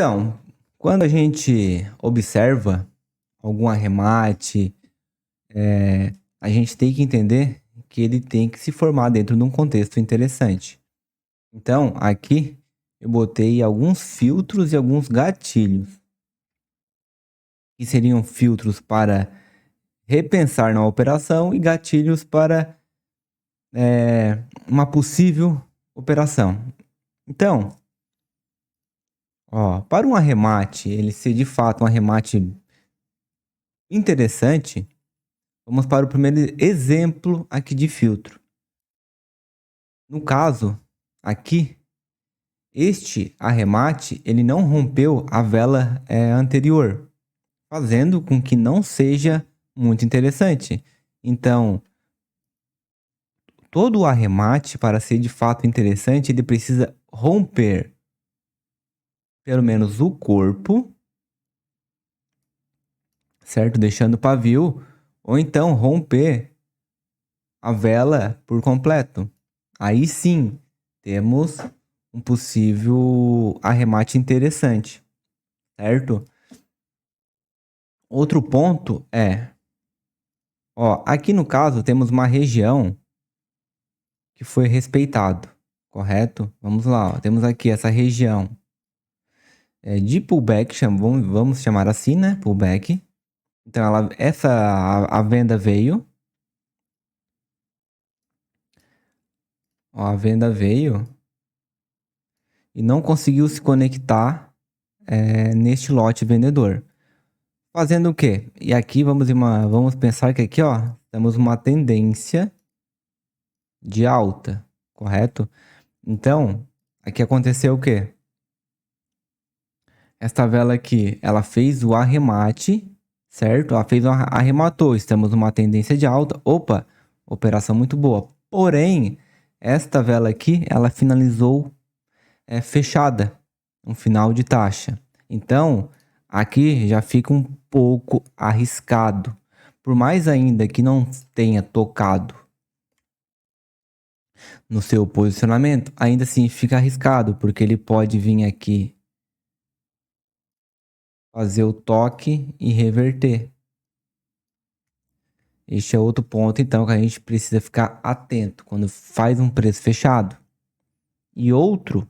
Então, quando a gente observa algum arremate, a gente tem que entender que ele tem que se formar dentro de um contexto interessante. Então, aqui eu botei alguns filtros e alguns gatilhos, que seriam filtros para repensar na operação e gatilhos para uma possível operação. Então, para um arremate, ele ser de fato um arremate interessante, vamos para o primeiro exemplo aqui de filtro. No caso, aqui, este arremate, ele não rompeu a vela anterior, fazendo com que não seja muito interessante. Então, todo o arremate, para ser de fato interessante, ele precisa romper pelo menos o corpo, certo? Deixando o pavio, ou então romper a vela por completo. Aí sim, temos um possível arremate interessante, certo? Outro ponto aqui no caso temos uma região que foi respeitado, correto? Vamos lá, temos aqui essa região de pullback, vamos chamar assim, né? Pullback. Então, a venda veio. A venda veio e não conseguiu se conectar neste lote vendedor. Fazendo o quê? E aqui vamos pensar que aqui, temos uma tendência de alta, correto? Então, aqui aconteceu o quê? Esta vela aqui, ela fez o arremate, certo? Arrematou, estamos numa tendência de alta. Opa, operação muito boa. Porém, esta vela aqui, ela finalizou fechada, um final de taxa. Então, aqui já fica um pouco arriscado. Por mais ainda que não tenha tocado no seu posicionamento, ainda assim fica arriscado, porque ele pode vir aqui fazer o toque e reverter. Este é outro ponto, então, que a gente precisa ficar atento quando faz um preço fechado. E outro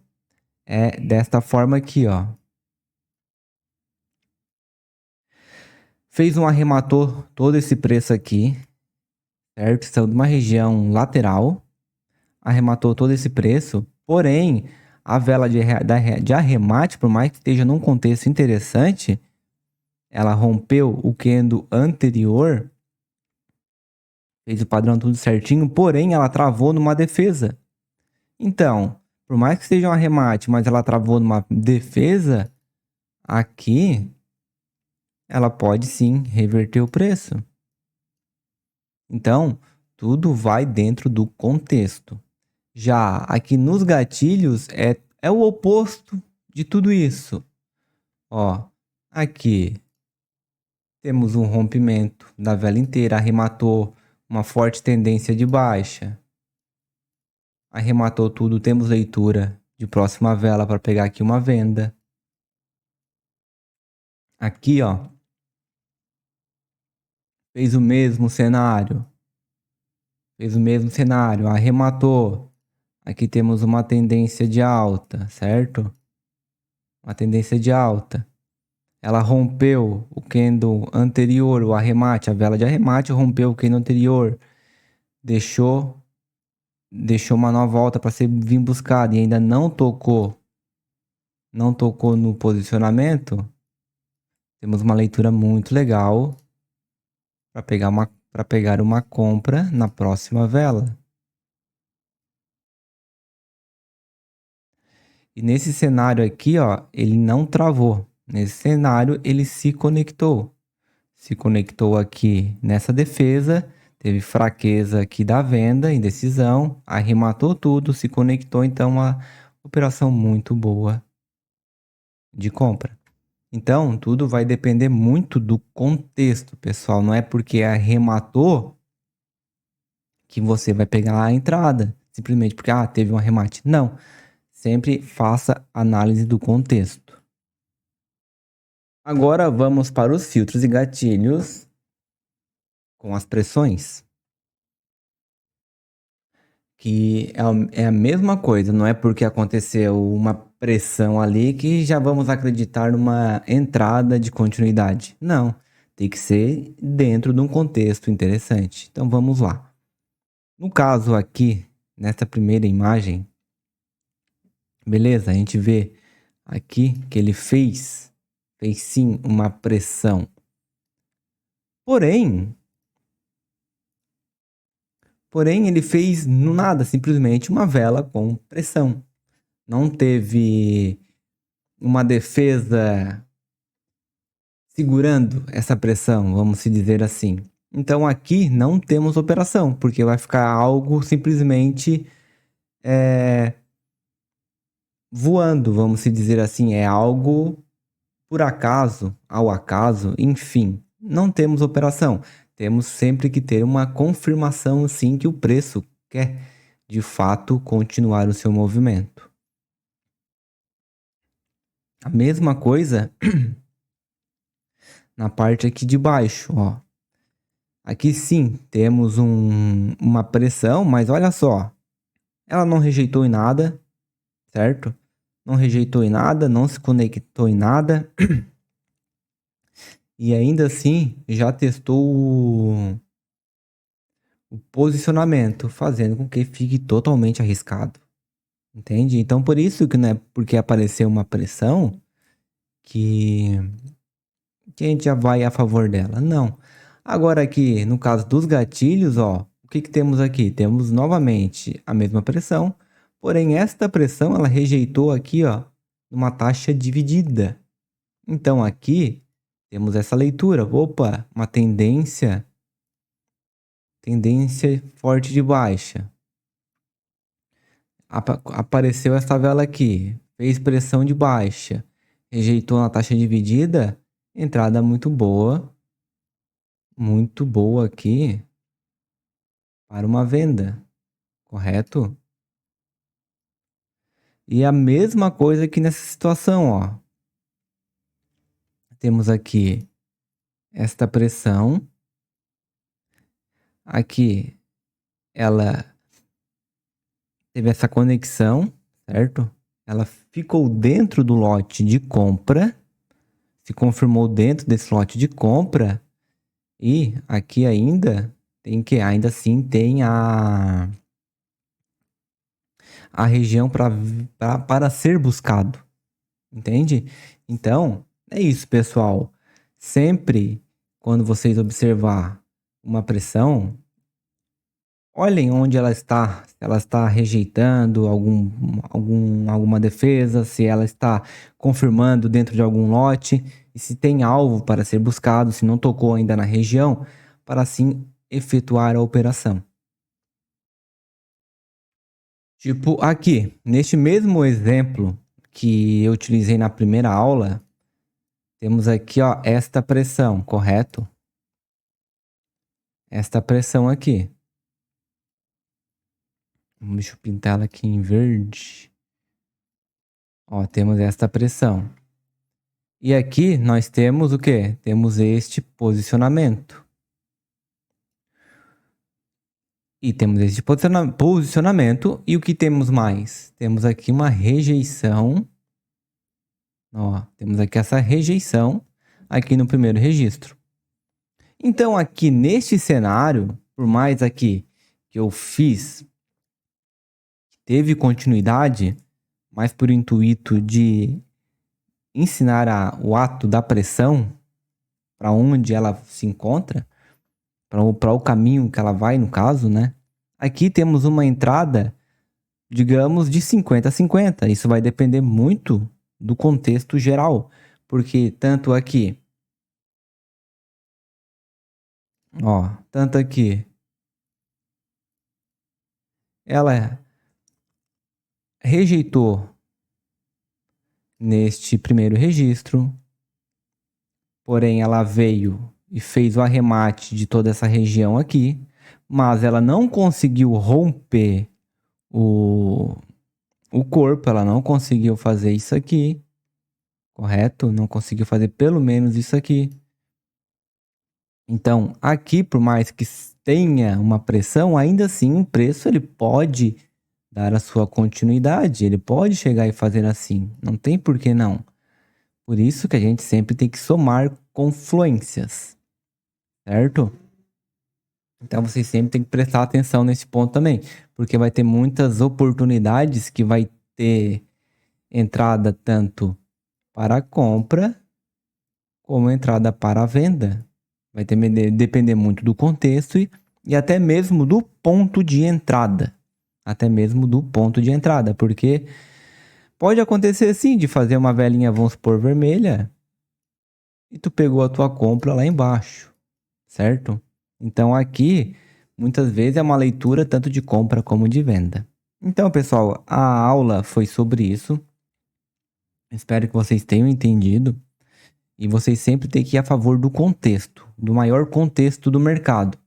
é desta forma aqui, Fez um arrematou todo esse preço aqui, certo? Estamos numa região lateral, arrematou todo esse preço, porém, a vela de arremate, por mais que esteja num contexto interessante, ela rompeu o candle anterior, fez o padrão tudo certinho, porém, ela travou numa defesa. Então, por mais que seja um arremate, mas ela travou numa defesa, aqui, ela pode sim reverter o preço. Então, tudo vai dentro do contexto. Já aqui nos gatilhos é o oposto de tudo isso. Aqui temos um rompimento da vela inteira, arrematou uma forte tendência de baixa. Arrematou tudo, temos leitura de próxima vela para pegar aqui uma venda. Aqui, fez o mesmo cenário. Arrematou. Aqui temos uma tendência de alta, certo? Uma tendência de alta. Ela rompeu o candle anterior, o arremate, a vela de arremate rompeu o candle anterior. Deixou uma nova volta para ser vir buscada e ainda não tocou no posicionamento. Temos uma leitura muito legal para pegar uma compra na próxima vela. E nesse cenário aqui, ele não travou. Nesse cenário, ele se conectou. Se conectou aqui nessa defesa, teve fraqueza aqui da venda, indecisão, arrematou tudo, se conectou, então uma operação muito boa de compra. Então, tudo vai depender muito do contexto, pessoal. Não é porque arrematou que você vai pegar a entrada, simplesmente porque teve um arremate. Não. Sempre faça análise do contexto. Agora vamos para os filtros e gatilhos com as pressões. Que é a mesma coisa, não é porque aconteceu uma pressão ali que já vamos acreditar numa entrada de continuidade. Não, tem que ser dentro de um contexto interessante. Então vamos lá. No caso aqui, nessa primeira imagem, beleza? A gente vê aqui que ele fez sim uma pressão. Porém, ele fez no nada, simplesmente uma vela com pressão. Não teve uma defesa segurando essa pressão, vamos se dizer assim. Então aqui não temos operação, porque vai ficar algo simplesmente voando, vamos se dizer assim. É algo por acaso, ao acaso, enfim. Não temos operação. Temos sempre que ter uma confirmação, sim, que o preço quer de fato continuar o seu movimento. A mesma coisa na parte aqui de baixo, ó. Aqui sim temos uma pressão, mas olha só, ela não rejeitou em nada, certo? Não rejeitou em nada, não se conectou em nada. E ainda assim já testou o posicionamento, fazendo com que fique totalmente arriscado. Entende? Então por isso que não é porque apareceu uma pressão que a gente já vai a favor dela. Não. Agora aqui, no caso dos gatilhos, ó, o que temos aqui? Temos novamente a mesma pressão, porém esta pressão ela rejeitou aqui, ó, uma taxa dividida. Então aqui temos essa leitura. Opa, uma tendência forte de baixa. Apareceu essa vela aqui, fez pressão de baixa, rejeitou na taxa dividida, entrada muito boa aqui para uma venda, correto? E a mesma coisa aqui nessa situação, ó. Temos aqui esta pressão, aqui ela teve essa conexão, certo? Ela ficou dentro do lote de compra, se confirmou dentro desse lote de compra, e aqui ainda ainda assim tem a região para ser buscado, entende? Então, é isso, pessoal. Sempre quando vocês observar uma pressão, olhem onde ela está, se ela está rejeitando alguma defesa, se ela está confirmando dentro de algum lote, e se tem alvo para ser buscado, se não tocou ainda na região, para assim efetuar a operação. Tipo aqui, neste mesmo exemplo que eu utilizei na primeira aula, temos aqui, ó, esta pressão, correto? Esta pressão aqui. Deixa eu pintar ela aqui em verde. Ó, temos esta pressão. E aqui nós temos o quê? Temos este posicionamento. E temos este posicionamento. E o que temos mais? Temos aqui uma rejeição. Ó, temos aqui essa rejeição aqui no primeiro registro. Então aqui neste cenário, por mais aqui que eu fiz, teve continuidade, mas por intuito de ensinar o ato da pressão, para onde ela se encontra, para o caminho que ela vai, no caso, né? Aqui temos uma entrada, digamos, de 50 a 50. Isso vai depender muito do contexto geral, porque tanto aqui, ó, tanto aqui, ela rejeitou neste primeiro registro, porém ela veio e fez o arremate de toda essa região aqui, mas ela não conseguiu romper o corpo, ela não conseguiu fazer isso aqui. correto? Não conseguiu fazer pelo menos isso aqui. Então, aqui, por mais que tenha uma pressão, ainda assim o preço ele pode dar a sua continuidade, ele pode chegar e fazer assim, não tem por que não. Por isso que a gente sempre tem que somar confluências, certo? Então vocês sempre têm que prestar atenção nesse ponto também, porque vai ter muitas oportunidades que vai ter entrada tanto para a compra como entrada para a venda. Vai depender muito do contexto e até mesmo do ponto de entrada. Até mesmo do ponto de entrada, porque pode acontecer sim de fazer uma velinha, vamos supor, vermelha, e tu pegou a tua compra lá embaixo, certo? Então aqui, muitas vezes é uma leitura tanto de compra como de venda. Então, pessoal, a aula foi sobre isso. Espero que vocês tenham entendido. E vocês sempre têm que ir a favor do contexto, do maior contexto do mercado.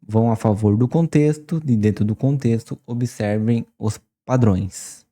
Vão a favor do contexto e dentro do contexto observem os padrões.